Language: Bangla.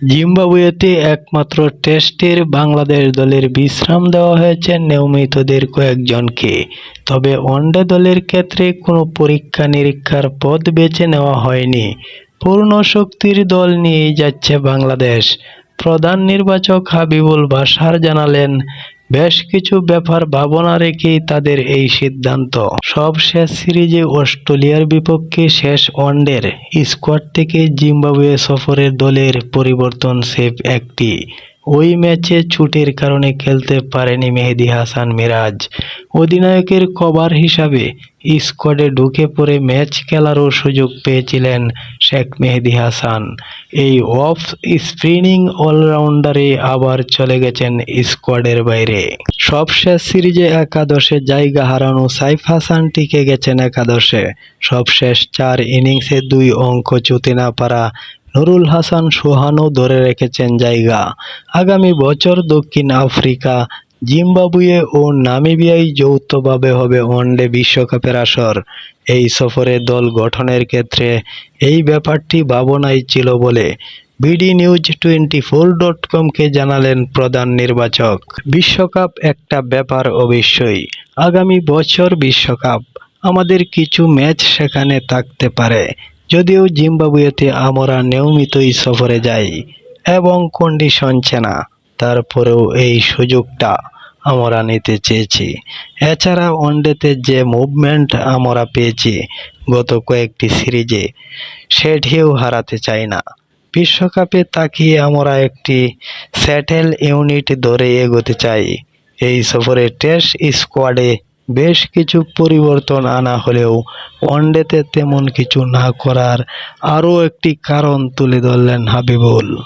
জিম্বাবুয়েতে একমাত্র টেস্টের বাংলাদেশ দলের বিশ্রাম দেওয়া হয়েছে নিয়মিতদের কয়েকজনকে। তবে ওয়ানডে দলের ক্ষেত্রে কোনো পরীক্ষা-নিরীক্ষার পথ বেছে নেওয়া হয়নি। পূর্ণ শক্তির দল নিয়েই যাচ্ছে বাংলাদেশ। প্রধান নির্বাচক হাবিবুল বাশার জানালেন, বেশ কিছু ব্যাপার ভাবনা রেখেই তাদের এই সিদ্ধান্ত। সবশেষ সিরিজে অস্ট্রেলিয়ার বিপক্ষে শেষ ওয়ানডের স্কোয়াড থেকে জিম্বাবুয়ে সফরের দলের পরিবর্তন স্রেফ একটি। ওই ম্যাচে চোটের কারণে খেলতে পারেনি মেহেদী হাসান মিরাজ। অধিনায়কের কভার হিসাবে স্কোয়াডে ঢুকে পড়ে ম্যাচ খেলারও সুযোগ পেয়েছিলেন শেখ মেহেদী হাসান। এই অফ স্পিনিং অলরাউন্ডারে আবার চলে গেছেন স্কোয়াডের বাইরে। সবশেষ সিরিজে একাদশে জায়গা হারানো সাইফ হাসান টিকে গেছেন একাদশে। সবশেষ 4 ইনিংসে 2 অঙ্ক ছুঁতে না পারা নুরুল হাসান সোহানও ধরে রেখেছেন জায়গা। আগামী বছর দক্ষিণ আফ্রিকা, জিম্বাবুয়ে ও নামিবিয়ায় যৌথভাবে হবে ওয়ানডে বিশ্বকাপের আসর। এই সফরে দল গঠনের ক্ষেত্রে এই ব্যাপারটি ভাবনায় ছিল বলে BDnews24.com-কে জানালেন প্রধান নির্বাচক। বিশ্বকাপ একটা ব্যাপার অবশ্যই। আগামী বছর বিশ্বকাপ, আমাদের কিছু ম্যাচ সেখানে থাকতে পারে। যদিও জিম্বাবুয়েতে আমরা নিয়মিতই সফরে যাই এবং কন্ডিশন চেনা, তারপরেও এই সুযোগটা আমরা নিতে চেয়েছি। এছাড়া ওয়ানডেতে যে মুভমেন্ট আমরা পেয়েছি গত কয়েকটি সিরিজে, সেটিও হারাতে চাই না। বিশ্বকাপে তাকিয়ে আমরা একটি স্যাটেল ইউনিট ধরে এগোতে চাই। এই সফরে টেস্ট স্কোয়াডে বেশ কিছু পরিবর্তন আনা হলেও ওয়ানডেতে তেমন কিছু না করার আরও একটি কারণ তুলে ধরলেন হাবিবুল।